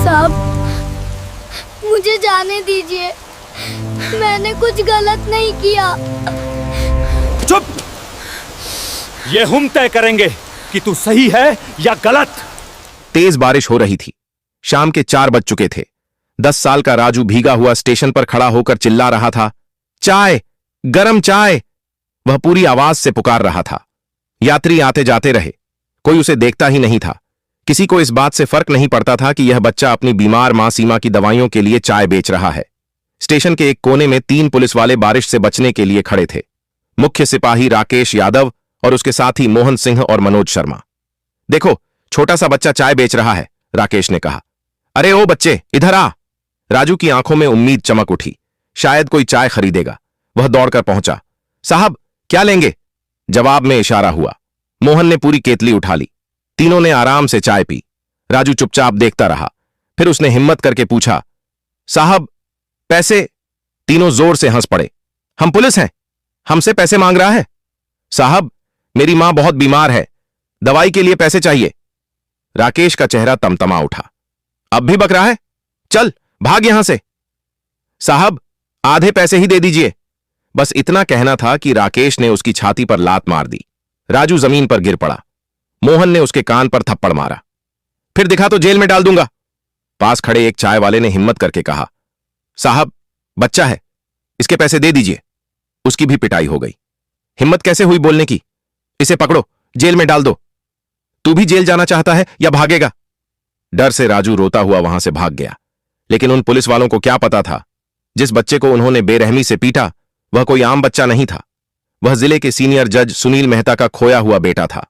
साहब, मुझे जाने दीजिए, मैंने कुछ गलत नहीं किया। चुप! ये हम तय करेंगे कि तू सही है या गलत। तेज बारिश हो रही थी। शाम के 4 बज चुके थे। 10 साल का राजू भीगा हुआ स्टेशन पर खड़ा होकर चिल्ला रहा था, चाय, गरम चाय। वह पूरी आवाज से पुकार रहा था। यात्री आते जाते रहे, कोई उसे देखता ही नहीं था। किसी को इस बात से फर्क नहीं पड़ता था कि यह बच्चा अपनी बीमार मां सीमा की दवाइयों के लिए चाय बेच रहा है। स्टेशन के एक कोने में 3 पुलिस वाले बारिश से बचने के लिए खड़े थे। मुख्य सिपाही राकेश यादव और उसके साथी मोहन सिंह और मनोज शर्मा। देखो, छोटा सा बच्चा चाय बेच रहा है, राकेश ने कहा। अरे ओ बच्चे, इधर आ। राजू की आंखों में उम्मीद चमक उठी, शायद कोई चाय खरीदेगा। वह दौड़कर पहुंचा। साहब, क्या लेंगे? जवाब में इशारा हुआ। मोहन ने पूरी केतली उठा ली। तीनों ने आराम से चाय पी। राजू चुपचाप देखता रहा। फिर उसने हिम्मत करके पूछा, साहब, पैसे? तीनों जोर से हंस पड़े। हम पुलिस हैं, हमसे पैसे मांग रहा है? साहब, मेरी मां बहुत बीमार है, दवाई के लिए पैसे चाहिए। राकेश का चेहरा तमतमा उठा। अब भी बक रहा है? चल भाग यहां से। साहब, आधे पैसे ही दे दीजिए। बस इतना कहना था कि राकेश ने उसकी छाती पर लात मार दी। राजू जमीन पर गिर पड़ा। मोहन ने उसके कान पर थप्पड़ मारा। फिर दिखा तो जेल में डाल दूंगा। पास खड़े एक चाय वाले ने हिम्मत करके कहा, साहब, बच्चा है, इसके पैसे दे दीजिए। उसकी भी पिटाई हो गई। हिम्मत कैसे हुई बोलने की? इसे पकड़ो, जेल में डाल दो। तू भी जेल जाना चाहता है या भागेगा? डर से राजू रोता हुआ वहां से भाग गया। लेकिन उन पुलिस वालों को क्या पता था, जिस बच्चे को उन्होंने बेरहमी से पीटा वह कोई आम बच्चा नहीं था। वह जिले के सीनियर जज सुनील मेहता का खोया हुआ बेटा था।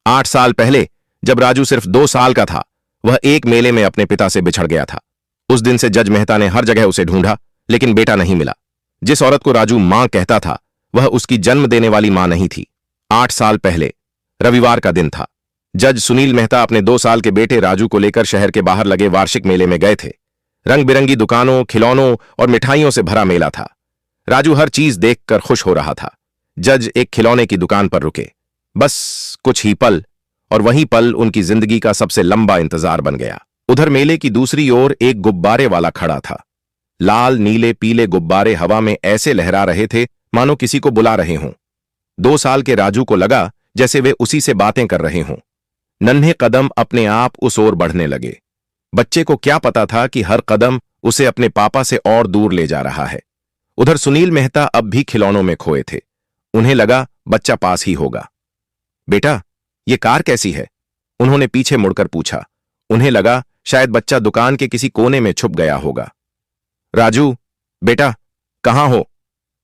8 साल पहले, जब राजू सिर्फ 2 साल का था, वह एक मेले में अपने पिता से बिछड़ गया था। उस दिन से जज मेहता ने हर जगह उसे ढूंढा, लेकिन बेटा नहीं मिला। जिस औरत को राजू मां कहता था, वह उसकी जन्म देने वाली मां नहीं थी। 8 साल पहले रविवार का दिन था। जज सुनील मेहता अपने 2 साल के बेटे राजू को लेकर शहर के बाहर लगे वार्षिक मेले में गए थे। रंग बिरंगी दुकानों, खिलौनों और मिठाइयों से भरा मेला था। राजू हर चीज देखकर खुश हो रहा था। जज एक खिलौने की दुकान पर रुके। बस कुछ ही पल, और वही पल उनकी जिंदगी का सबसे लंबा इंतजार बन गया। उधर मेले की दूसरी ओर एक गुब्बारे वाला खड़ा था। लाल, नीले, पीले गुब्बारे हवा में ऐसे लहरा रहे थे मानो किसी को बुला रहे हों। 2 साल के राजू को लगा जैसे वे उसी से बातें कर रहे हों। नन्हे कदम अपने आप उस ओर बढ़ने लगे। बच्चे को क्या पता था कि हर कदम उसे अपने पापा से और दूर ले जा रहा है। उधर सुनील मेहता अब भी खिलौनों में खोए थे। उन्हें लगा बच्चा पास ही होगा। बेटा, ये कार कैसी है? उन्होंने पीछे मुड़कर पूछा। उन्हें लगा शायद बच्चा दुकान के किसी कोने में छुप गया होगा। राजू, बेटा, कहां हो?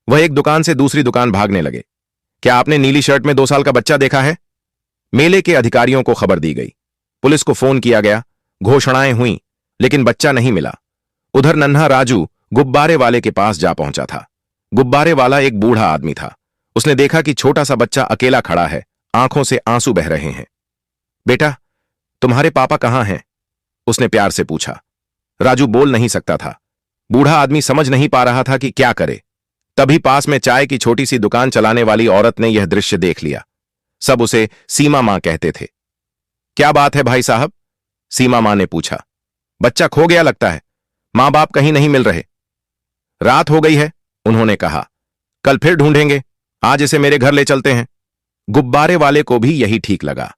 वह एक दुकान से दूसरी दुकान भागने लगे। क्या आपने नीली शर्ट में 2 साल का बच्चा देखा है? मेले के अधिकारियों को खबर दी गई। पुलिस को फोन किया गया। घोषणाएं हुईं, लेकिन बच्चा नहीं मिला। उधर नन्हा राजू गुब्बारे वाले के पास जा पहुंचा था। गुब्बारे वाला एक बूढ़ा आदमी था। उसने देखा कि छोटा सा बच्चा अकेला खड़ा है, आंखों से आंसू बह रहे हैं। बेटा, तुम्हारे पापा कहां हैं? उसने प्यार से पूछा। राजू बोल नहीं सकता था। बूढ़ा आदमी समझ नहीं पा रहा था कि क्या करे। तभी पास में चाय की छोटी सी दुकान चलाने वाली औरत ने यह दृश्य देख लिया। सब उसे सीमा मां कहते थे। क्या बात है भाई साहब? सीमा मां ने पूछा। बच्चा खो गया लगता है, मां बाप कहीं नहीं मिल रहे। रात हो गई है, उन्होंने कहा। कल फिर ढूंढेंगे, आज इसे मेरे घर ले चलते हैं। गुब्बारे वाले को भी यही ठीक लगा।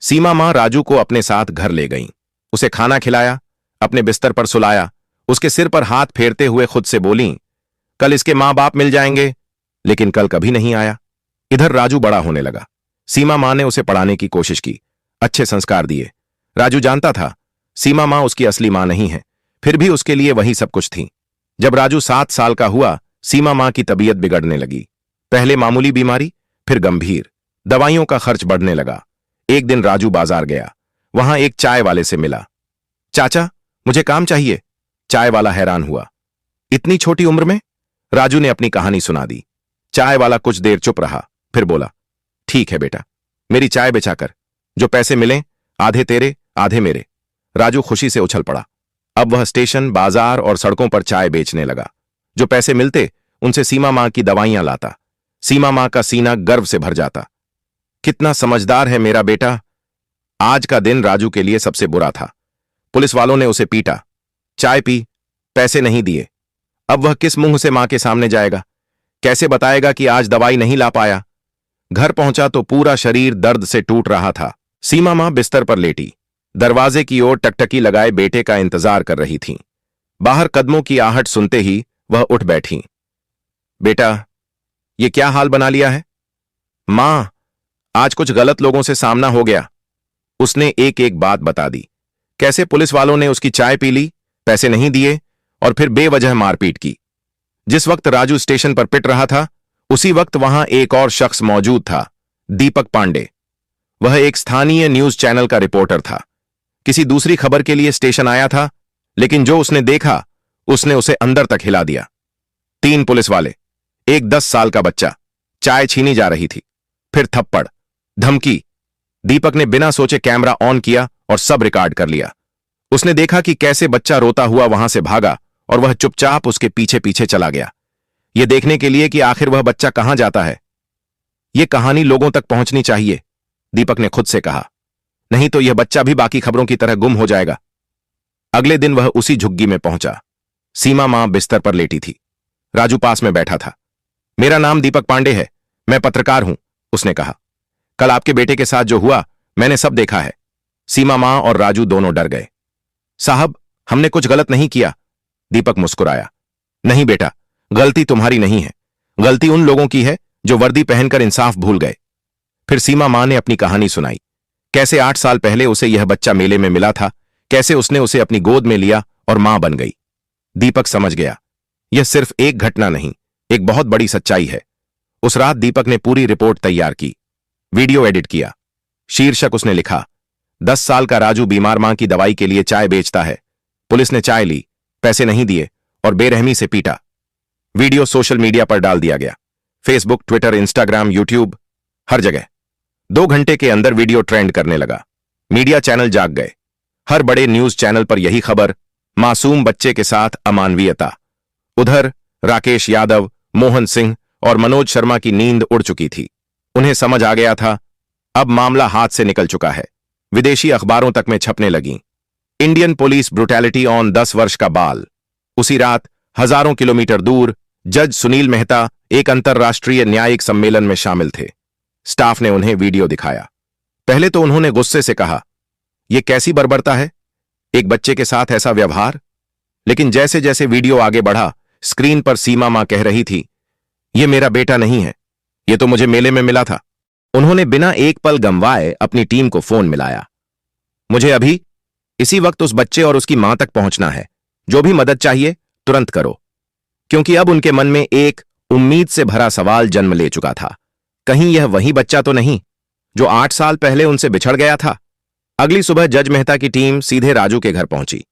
सीमा मां राजू को अपने साथ घर ले गईं। उसे खाना खिलाया, अपने बिस्तर पर सुलाया। उसके सिर पर हाथ फेरते हुए खुद से बोलीं, कल इसके मां बाप मिल जाएंगे। लेकिन कल कभी नहीं आया। इधर राजू बड़ा होने लगा। सीमा मां ने उसे पढ़ाने की कोशिश की, अच्छे संस्कार दिए। राजू जानता था सीमा मां उसकी असली मां नहीं है, फिर भी उसके लिए वही सब कुछ थी। जब राजू 7 साल का हुआ, सीमा मां की तबीयत बिगड़ने लगी। पहले मामूली बीमारी, फिर गंभीर। दवाइयों का खर्च बढ़ने लगा। एक दिन राजू बाजार गया। वहां एक चाय वाले से मिला। चाचा, मुझे काम चाहिए। चाय वाला हैरान हुआ। इतनी छोटी उम्र में? राजू ने अपनी कहानी सुना दी। चाय वाला कुछ देर चुप रहा, फिर बोला, ठीक है बेटा, मेरी चाय बेचाकर जो पैसे मिलें, आधे तेरे आधे मेरे। राजू खुशी से उछल पड़ा। अब वह स्टेशन, बाजार और सड़कों पर चाय बेचने लगा। जो पैसे मिलते उनसे सीमा मां की दवाइयां लाता। सीमा मां का सीना गर्व से भर जाता। कितना समझदार है मेरा बेटा। आज का दिन राजू के लिए सबसे बुरा था। पुलिस वालों ने उसे पीटा, चाय पी, पैसे नहीं दिए। अब वह किस मुंह से मां के सामने जाएगा? कैसे बताएगा कि आज दवाई नहीं ला पाया? घर पहुंचा तो पूरा शरीर दर्द से टूट रहा था। सीमा मां बिस्तर पर लेटी दरवाजे की ओर टकटकी लगाए बेटे का इंतजार कर रही थीं। बाहर कदमों की आहट सुनते ही वह उठ बैठी। बेटा, ये क्या हाल बना लिया है? मां, आज कुछ गलत लोगों से सामना हो गया। उसने एक एक बात बता दी। कैसे पुलिस वालों ने उसकी चाय पी ली, पैसे नहीं दिए और फिर बेवजह मारपीट की। जिस वक्त राजू स्टेशन पर पिट रहा था, उसी वक्त वहां एक और शख्स मौजूद था, दीपक पांडे। वह एक स्थानीय न्यूज चैनल का रिपोर्टर था। किसी दूसरी खबर के लिए स्टेशन आया था, लेकिन जो उसने देखा उसने उसे अंदर तक हिला दिया। 3 पुलिस वाले, एक 10 साल का बच्चा, चाय छीनी जा रही थी, फिर थप्पड़, धमकी। दीपक ने बिना सोचे कैमरा ऑन किया और सब रिकॉर्ड कर लिया। उसने देखा कि कैसे बच्चा रोता हुआ वहां से भागा और वह चुपचाप उसके पीछे पीछे चला गया, यह देखने के लिए कि आखिर वह बच्चा कहां जाता है। यह कहानी लोगों तक पहुंचनी चाहिए, दीपक ने खुद से कहा, नहीं तो यह बच्चा भी बाकी खबरों की तरह गुम हो जाएगा। अगले दिन वह उसी झुग्गी में पहुंचा। सीमा मां बिस्तर पर लेटी थी। राजू पास में बैठा था। मेरा नाम दीपक पांडे है, मैं पत्रकार हूं, उसने कहा। कल आपके बेटे के साथ जो हुआ मैंने सब देखा है। सीमा मां और राजू दोनों डर गए। साहब, हमने कुछ गलत नहीं किया, दीपक मुस्कुराया। नहीं बेटा, गलती तुम्हारी नहीं है, गलती उन लोगों की है जो वर्दी पहनकर इंसाफ भूल गए। फिर सीमा मां ने अपनी कहानी सुनाई। कैसे 8 साल पहले उसे यह बच्चा मेले में मिला था, कैसे उसने उसे अपनी गोद में लिया और मां बन गई। दीपक समझ गया, यह सिर्फ एक घटना नहीं, एक बहुत बड़ी सच्चाई है। उस रात दीपक ने पूरी रिपोर्ट तैयार की, वीडियो एडिट किया। शीर्षक उसने लिखा, 10 साल का राजू बीमार मां की दवाई के लिए चाय बेचता है। पुलिस ने चाय ली, पैसे नहीं दिए और बेरहमी से पीटा। वीडियो सोशल मीडिया पर डाल दिया गया, फेसबुक, ट्विटर, इंस्टाग्राम, यूट्यूब, हर जगह। 2 घंटे के अंदर वीडियो ट्रेंड करने लगा। मीडिया चैनल जाग गए। हर बड़े न्यूज चैनल पर यही खबर, मासूम बच्चे के साथ अमानवीयता। उधर राकेश यादव, मोहन सिंह और मनोज शर्मा की नींद उड़ चुकी थी। उन्हें समझ आ गया था, अब मामला हाथ से निकल चुका है। विदेशी अखबारों तक में छपने लगी, इंडियन पुलिस ब्रुटैलिटी ऑन 10 वर्ष का बाल। उसी रात हजारों किलोमीटर दूर जज सुनील मेहता एक अंतर्राष्ट्रीय न्यायिक सम्मेलन में शामिल थे। स्टाफ ने उन्हें वीडियो दिखाया। पहले तो उन्होंने गुस्से से कहा, यह कैसी बर्बरता है, एक बच्चे के साथ ऐसा व्यवहार। लेकिन जैसे जैसे वीडियो आगे बढ़ा, स्क्रीन पर सीमा मां कह रही थी, यह मेरा बेटा नहीं है, यह तो मुझे मेले में मिला था। उन्होंने बिना एक पल गंवाए अपनी टीम को फोन मिलाया। मुझे अभी इसी वक्त उस बच्चे और उसकी मां तक पहुंचना है। जो भी मदद चाहिए तुरंत करो। क्योंकि अब उनके मन में एक उम्मीद से भरा सवाल जन्म ले चुका था, कहीं यह वही बच्चा तो नहीं जो 8 साल पहले उनसे बिछड़ गया था। अगली सुबह जज मेहता की टीम सीधे राजू के घर पहुंची।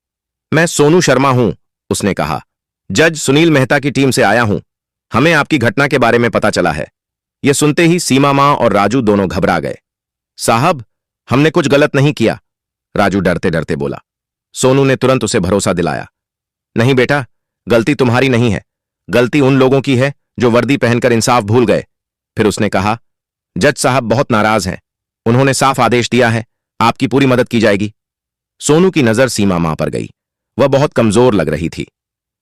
मैं सोनू शर्मा हूं, उसने कहा। जज सुनील मेहता की टीम से आया हूं, हमें आपकी घटना के बारे में पता चला है। यह सुनते ही सीमा मां और राजू दोनों घबरा गए। साहब, हमने कुछ गलत नहीं किया, राजू डरते डरते बोला। सोनू ने तुरंत उसे भरोसा दिलाया, नहीं बेटा, गलती तुम्हारी नहीं है, गलती उन लोगों की है जो वर्दी पहनकर इंसाफ भूल गए। फिर उसने कहा, जज साहब बहुत नाराज हैं, उन्होंने साफ आदेश दिया है, आपकी पूरी मदद की जाएगी। सोनू की नजर सीमा मां पर गई। वह बहुत कमजोर लग रही थी,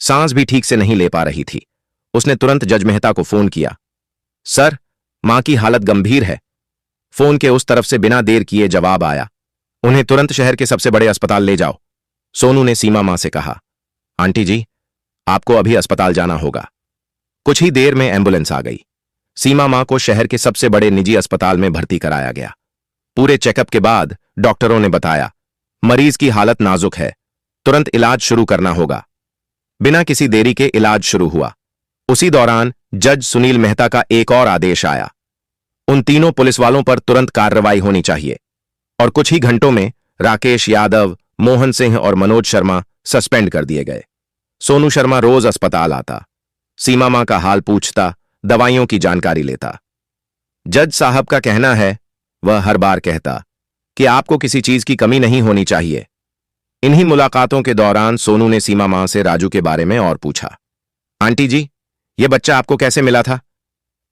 सांस भी ठीक से नहीं ले पा रही थी। उसने तुरंत जज मेहता को फोन किया। सर, मां की हालत गंभीर है। फोन के उस तरफ से बिना देर किए जवाब आया, उन्हें तुरंत शहर के सबसे बड़े अस्पताल ले जाओ। सोनू ने सीमा मां से कहा, आंटी जी, आपको अभी अस्पताल जाना होगा। कुछ ही देर में एम्बुलेंस आ गई। सीमा मां को शहर के सबसे बड़े निजी अस्पताल में भर्ती कराया गया। पूरे चेकअप के बाद डॉक्टरों ने बताया, मरीज की हालत नाजुक है, तुरंत इलाज शुरू करना होगा। बिना किसी देरी के इलाज शुरू हुआ। उसी दौरान जज सुनील मेहता का एक और आदेश आया, उन तीनों पुलिस वालों पर तुरंत कार्रवाई होनी चाहिए। और कुछ ही घंटों में राकेश यादव, मोहन सिंह और मनोज शर्मा सस्पेंड कर दिए गए। सोनू शर्मा रोज अस्पताल आता, सीमा मां का हाल पूछता, दवाइयों की जानकारी लेता। जज साहब का कहना है, वह हर बार कहता कि आपको किसी चीज की कमी नहीं होनी चाहिए। इन्हीं मुलाकातों के दौरान सोनू ने सीमा मां से राजू के बारे में और पूछा। आंटी जी, यह बच्चा आपको कैसे मिला था?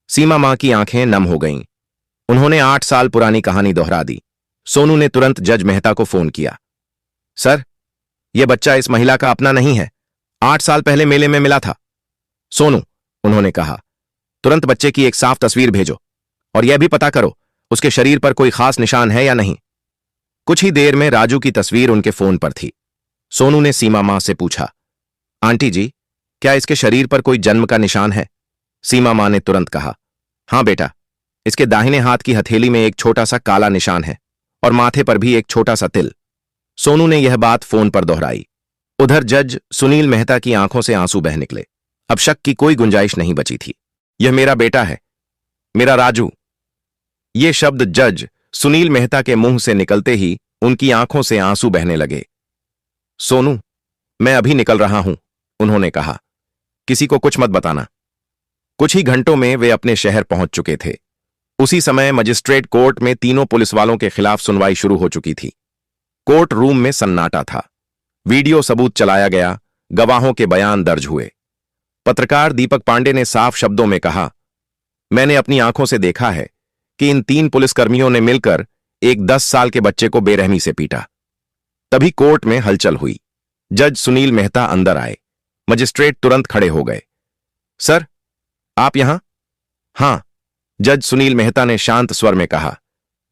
सीमा मां की आंखें नम हो गईं। उन्होंने 8 साल पुरानी कहानी दोहरा दी। सोनू ने तुरंत जज मेहता को फोन किया। सर, यह बच्चा इस महिला का अपना नहीं है। 8 साल पहले मेले में मिला था। सोनू, उन्होंने कहा, तुरंत बच्चे की एक साफ तस्वीर भेजो और यह भी पता करो उसके शरीर पर कोई खास निशान है या नहीं। कुछ ही देर में राजू की तस्वीर उनके फोन पर थी। सोनू ने सीमा मां से पूछा, आंटी जी, क्या इसके शरीर पर कोई जन्म का निशान है? सीमा मां ने तुरंत कहा, हां बेटा, इसके दाहिने हाथ की हथेली में एक छोटा सा काला निशान है और माथे पर भी एक छोटा सा तिल। सोनू ने यह बात फोन पर दोहराई। उधर जज सुनील मेहता की आंखों से आंसू बह निकले। अब शक की कोई गुंजाइश नहीं बची थी। यह मेरा बेटा है, मेरा राजू। ये शब्द जज सुनील मेहता के मुंह से निकलते ही उनकी आंखों से आंसू बहने लगे। सोनू, मैं अभी निकल रहा हूं, उन्होंने कहा, किसी को कुछ मत बताना। कुछ ही घंटों में वे अपने शहर पहुंच चुके थे। उसी समय मजिस्ट्रेट कोर्ट में तीनों पुलिस वालों के खिलाफ सुनवाई शुरू हो चुकी थी। कोर्ट रूम में सन्नाटा था। वीडियो सबूत चलाया गया, गवाहों के बयान दर्ज हुए। पत्रकार दीपक पांडे ने साफ शब्दों में कहा, मैंने अपनी आंखों से देखा है कि इन 3 पुलिसकर्मियों ने मिलकर एक 10 साल के बच्चे को बेरहमी से पीटा। तभी कोर्ट में हलचल हुई। जज सुनील मेहता अंदर आए। मजिस्ट्रेट तुरंत खड़े हो गए। सर, आप यहां? हां, जज सुनील मेहता ने शांत स्वर में कहा,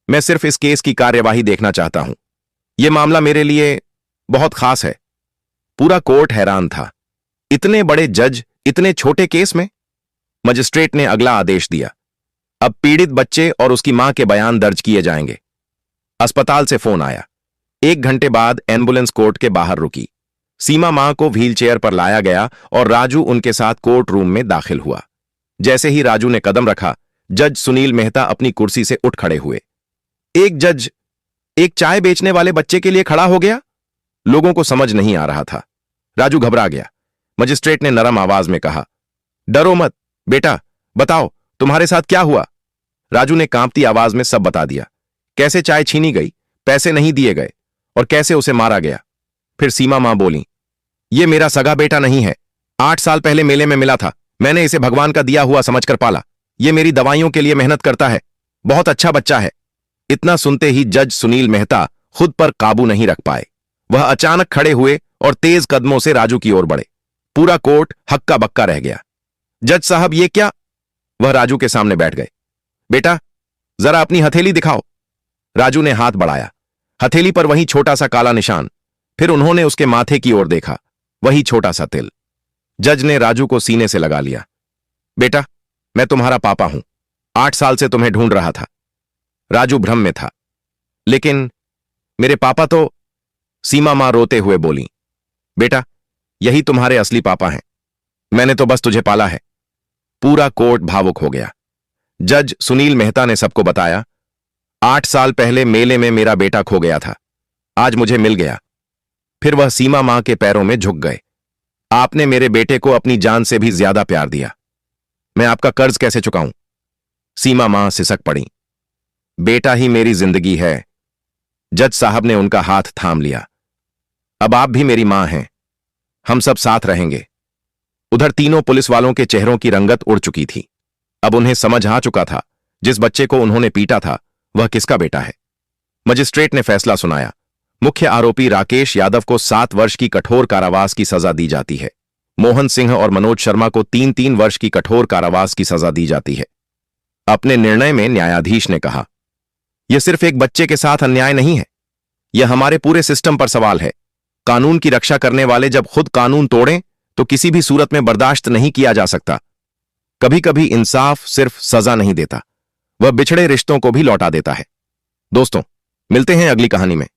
मैं सिर्फ इस केस की कार्यवाही देखना चाहता हूं। यह मामला मेरे लिए बहुत खास है। पूरा कोर्ट हैरान था। इतने बड़े जज इतने छोटे केस में? मजिस्ट्रेट ने अगला आदेश दिया, अब पीड़ित बच्चे और उसकी मां के बयान दर्ज किए जाएंगे। अस्पताल से फोन आया। 1 घंटे बाद एम्बुलेंस कोर्ट के बाहर रुकी। सीमा मां को व्हीलचेयर पर लाया गया और राजू उनके साथ कोर्ट रूम में दाखिल हुआ। जैसे ही राजू ने कदम रखा, जज सुनील मेहता अपनी कुर्सी से उठ खड़े हुए। एक जज एक चाय बेचने वाले बच्चे के लिए खड़ा हो गया? लोगों को समझ नहीं आ रहा था। राजू घबरा गया। मजिस्ट्रेट ने नरम आवाज में कहा, डरो मत बेटा, बताओ तुम्हारे साथ क्या हुआ? राजू ने कांपती आवाज में सब बता दिया। कैसे चाय छीनी गई, पैसे नहीं दिए गए और कैसे उसे मारा गया। फिर सीमा मां बोली, यह मेरा सगा बेटा नहीं है। 8 साल पहले मेले में मिला था। मैंने इसे भगवान का दिया हुआ समझकर पाला। यह मेरी दवाइयों के लिए मेहनत करता है। बहुत अच्छा बच्चा है। इतना सुनते ही जज सुनील मेहता खुद पर काबू नहीं रख पाए। वह अचानक खड़े हुए और तेज कदमों से राजू की ओर बढ़े। पूरा कोर्ट हक्का बक्का रह गया। जज साहब, ये क्या? वह राजू के सामने बैठ गए। बेटा, जरा अपनी हथेली दिखाओ। राजू ने हाथ बढ़ाया। हथेली पर वही छोटा सा काला निशान। फिर उन्होंने उसके माथे की ओर देखा, वही छोटा सा तिल। जज ने राजू को सीने से लगा लिया। बेटा, मैं तुम्हारा पापा हूं। 8 साल से तुम्हें ढूंढ रहा था। राजू भ्रम में था। लेकिन मेरे पापा तो, सीमा मां रोते हुए बोली, बेटा, यही तुम्हारे असली पापा हैं। मैंने तो बस तुझे पाला है। पूरा कोर्ट भावुक हो गया। जज सुनील मेहता ने सबको बताया, 8 साल पहले मेले में मेरा बेटा खो गया था। आज मुझे मिल गया। फिर वह सीमा मां के पैरों में झुक गए। आपने मेरे बेटे को अपनी जान से भी ज्यादा प्यार दिया। मैं आपका कर्ज कैसे चुकाऊं? सीमा मां सिसक पड़ी। बेटा ही मेरी जिंदगी है। जज साहब ने उनका हाथ थाम लिया। अब आप भी मेरी मां हैं। हम सब साथ रहेंगे। उधर तीनों पुलिस वालों के चेहरों की रंगत उड़ चुकी थी। अब उन्हें समझ आ चुका था, जिस बच्चे को उन्होंने पीटा था वह किसका बेटा है। मजिस्ट्रेट ने फैसला सुनाया। मुख्य आरोपी राकेश यादव को 7 वर्ष की कठोर कारावास की सजा दी जाती है। मोहन सिंह और मनोज शर्मा को 3-3 वर्ष की कठोर कारावास की सजा दी जाती है। अपने निर्णय में न्यायाधीश ने कहा, यह सिर्फ एक बच्चे के साथ अन्याय नहीं है, यह हमारे पूरे सिस्टम पर सवाल है। कानून की रक्षा करने वाले जब खुद कानून तोड़ें तो किसी भी सूरत में बर्दाश्त नहीं किया जा सकता। कभी कभी इंसाफ सिर्फ सजा नहीं देता, वह बिछड़े रिश्तों को भी लौटा देता है। दोस्तों, मिलते हैं अगली कहानी में।